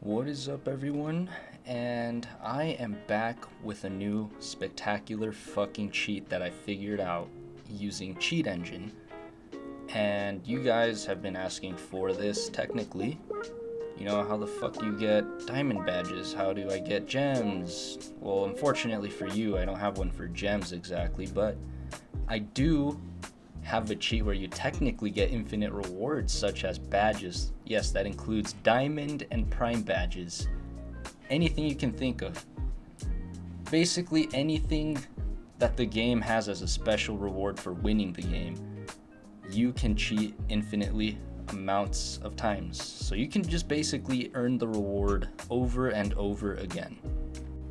What is up, everyone? And I am back with a new spectacular fucking cheat that I figured out using Cheat Engine. And you guys have been asking for this technically. You know, how the fuck do you get diamond badges? How do I get gems? Well, unfortunately for you, I don't have one for gems exactly, but I do have a cheat where you technically get infinite rewards such as badges. Yes, that includes diamond and prime badges. Anything you can think of. Basically anything that the game has as a special reward for winning the game, you can cheat infinitely amounts of times. So you can just basically earn the reward over and over again.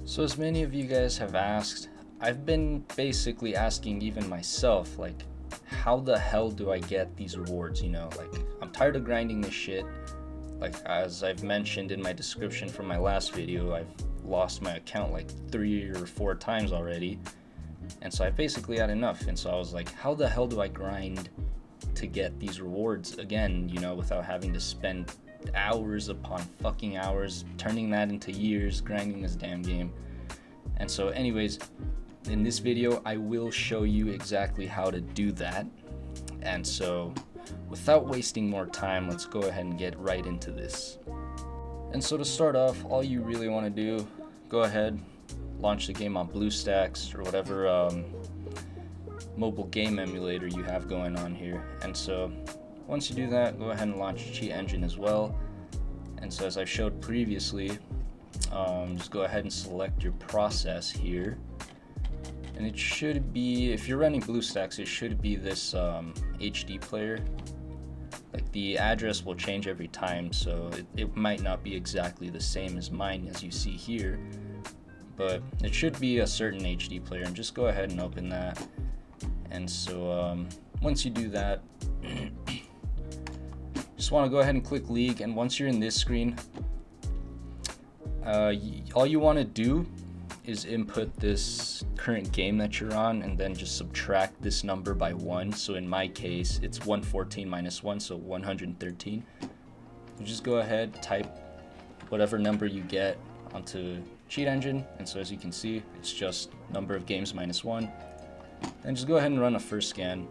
So as many of you guys have asked, I've been basically asking even myself, like, how the hell do I get these rewards? You know, like, I'm tired of grinding this shit. Like, as I've mentioned in my description from my last video, I've lost my account like 3 or 4 times already. And so I basically had enough. And so I was like, how the hell do I grind to get these rewards again, you know, without having to spend hours upon fucking hours, turning that into years, grinding this damn game. And so anyways, in this video, I will show you exactly how to do that. And so, without wasting more time, let's go ahead and get right into this. And so to start off, all you really want to do, go ahead, launch the game on BlueStacks or whatever mobile game emulator you have going on here. And so, once you do that, go ahead and launch Cheat Engine as well. And so as I showed previously, just go ahead and select your process here. And it should be, if you're running BlueStacks, it should be this HD player. Like, the address will change every time, so it might not be exactly the same as mine as you see here. But it should be a certain HD player, and just go ahead and open that. And so once you do that, just want to go ahead and click League, and once you're in this screen, all you want to do is input this current game that you're on and then just subtract this number by 1. So in my case, it's 114 minus 1, so 113. You just go ahead, type whatever number you get onto Cheat Engine, and so as you can see, it's just number of games minus 1. And just go ahead and run a first scan.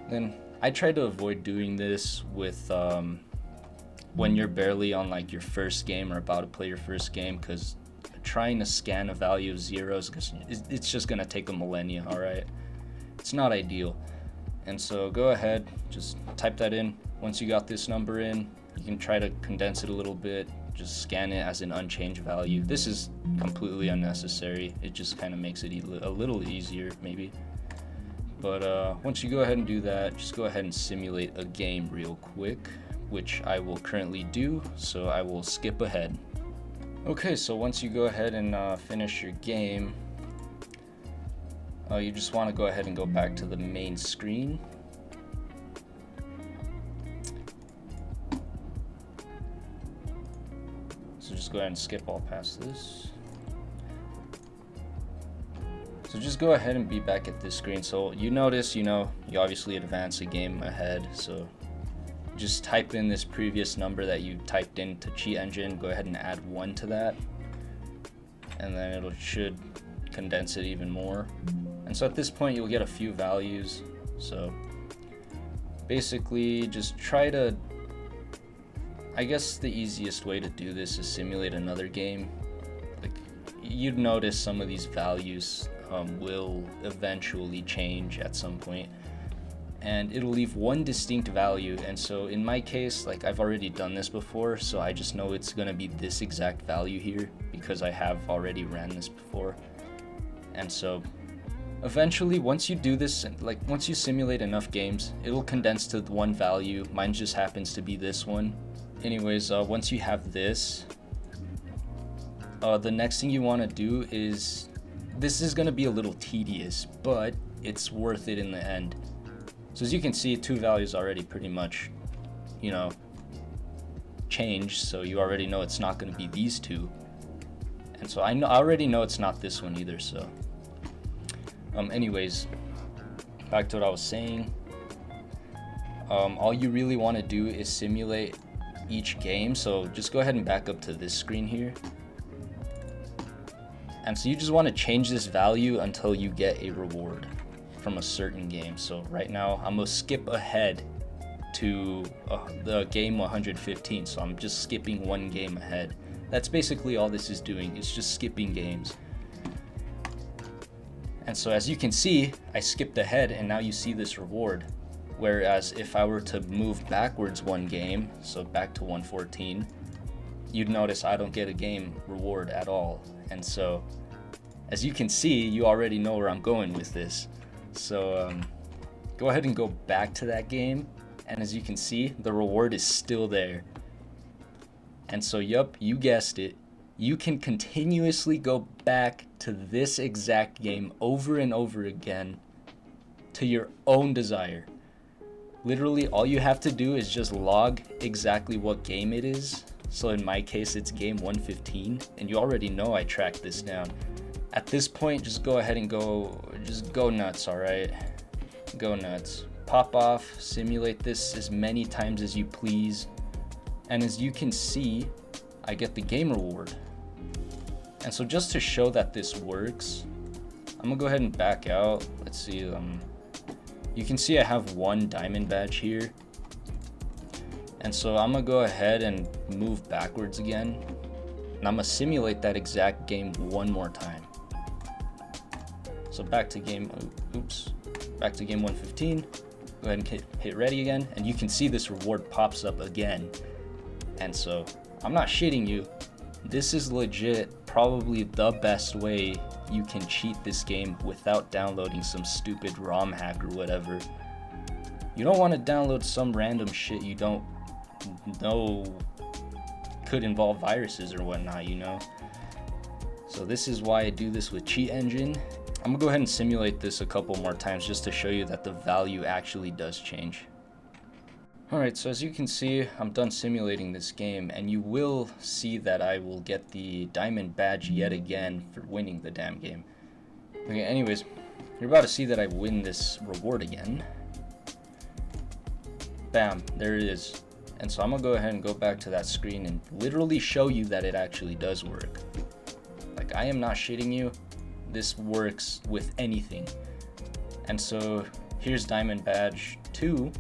Then I try to avoid doing this with when you're barely on like your first game or about to play your first game, because trying to scan a value of zeros, it's just gonna take a millennia. All right, it's not ideal. And so go ahead, just type that in. Once you got this number in, you can try to condense it a little bit, just scan it as an unchanged value. This is completely unnecessary. It just kind of makes it a little easier maybe. But once you go ahead and do that, just go ahead and simulate a game real quick, which I will currently do, so I will skip ahead. Okay, so once you go ahead and finish your game, you just want to go ahead and go back to the main screen. So just go ahead and skip all past this. So just go ahead and be back at this screen. So you notice, you know, you obviously advance a game ahead, so just type in this previous number that you typed into Cheat Engine, go ahead and add 1 to that, and then it should condense it even more. And so at this point you'll get a few values. So basically just try to, I guess the easiest way to do this is simulate another game. Like, you'd notice some of these values will eventually change at some point, and it'll leave one distinct value. And so in my case, like, I've already done this before, so I just know it's gonna be this exact value here because I have already ran this before. And so eventually, once you do this, like once you simulate enough games, it'll condense to one value. Mine just happens to be this one. Anyways, once you have this, the next thing you want to do is, this is gonna be a little tedious, but it's worth it in the end. So as you can see, 2 values already pretty much, you know, changed, so you already know it's not going to be these 2. And so I already know it's not this one either. So anyways, back to what I was saying. All you really want to do is simulate each game. So just go ahead and back up to this screen here. And so you just want to change this value until you get a reward from a certain game. So right now I'm gonna skip ahead to the game 115. So I'm just skipping one game ahead. That's basically all this is doing. It's just skipping games. And so as you can see, I skipped ahead and now you see this reward. Whereas if I were to move backwards one game, so back to 114, you'd notice I don't get a game reward at all. And so as you can see, you already know where I'm going with this. So go ahead and go back to that game. And as you can see, the reward is still there. And so, yup, you guessed it. You can continuously go back to this exact game over and over again to your own desire. Literally, all you have to do is just log exactly what game it is. So in my case, it's game 115, and you already know I tracked this down. At this point, just go ahead and go nuts, all right? Go nuts. Pop off, simulate this as many times as you please. And as you can see, I get the game reward. And so just to show that this works, I'm gonna go ahead and back out. Let's see, you can see I have one diamond badge here. And so I'm gonna go ahead and move backwards again. And I'm gonna simulate that exact game one more time. So back to game 115. Go ahead and hit ready again. And you can see this reward pops up again. And so I'm not shitting you. This is legit probably the best way you can cheat this game without downloading some stupid ROM hack or whatever. You don't want to download some random shit you don't know could involve viruses or whatnot, you know? So this is why I do this with Cheat Engine. I'm gonna go ahead and simulate this a couple more times just to show you that the value actually does change. Alright, so as you can see, I'm done simulating this game, and you will see that I will get the diamond badge yet again for winning the damn game. Okay, anyways, you're about to see that I win this reward again. Bam, there it is. And so I'm gonna go ahead and go back to that screen and literally show you that it actually does work. Like, I am not shitting you. This works with anything. And so here's diamond badge 2.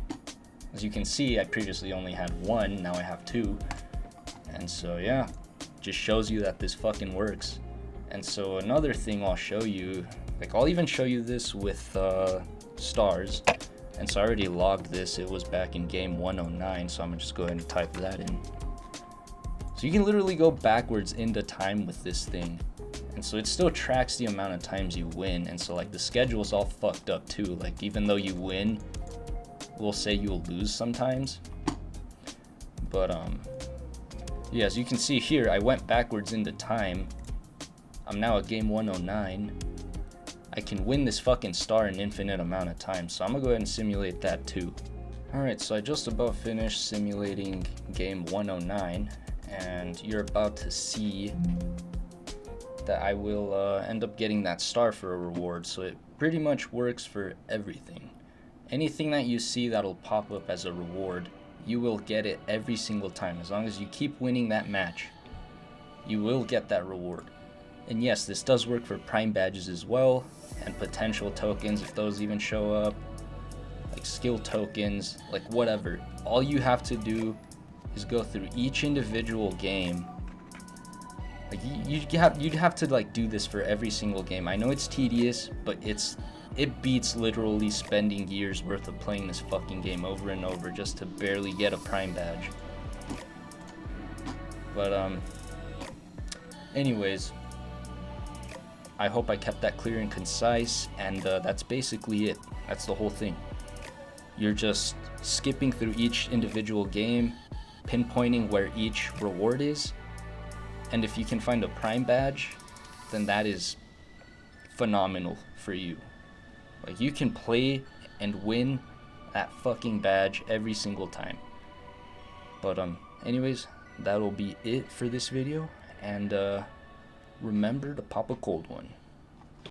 As you can see, I previously only had 1, now I have 2. And so yeah, just shows you that this fucking works. And so another thing I'll show you, like I'll even show you this with stars. And so I already logged this, it was back in game 109, so I'm gonna just go ahead and type that in. So you can literally go backwards into time with this thing. And so it still tracks the amount of times you win. And so like the schedule's all fucked up too. Like even though you win, we'll say you'll lose sometimes. But yeah, as you can see here, I went backwards into time. I'm now at game 109. I can win this fucking star an infinite amount of times. So I'm gonna go ahead and simulate that too. Alright, so I just about finished simulating game 109, and you're about to see that I will end up getting that star for a reward. So it pretty much works for everything. Anything that you see that'll pop up as a reward, you will get it every single time. As long as you keep winning that match, you will get that reward. And yes, this does work for prime badges as well, and potential tokens if those even show up, like skill tokens, like whatever. All you have to do is go through each individual game. Like you'd have to like do this for every single game. I know it's tedious, but it beats literally spending years worth of playing this fucking game over and over just to barely get a prime badge. But anyways, I hope I kept that clear and concise, and that's basically it. That's the whole thing. You're just skipping through each individual game, pinpointing where each reward is, and if you can find a prime badge, then that is phenomenal for you. Like, you can play and win that fucking badge every single time. But anyways, that'll be it for this video, and remember to pop a cold one.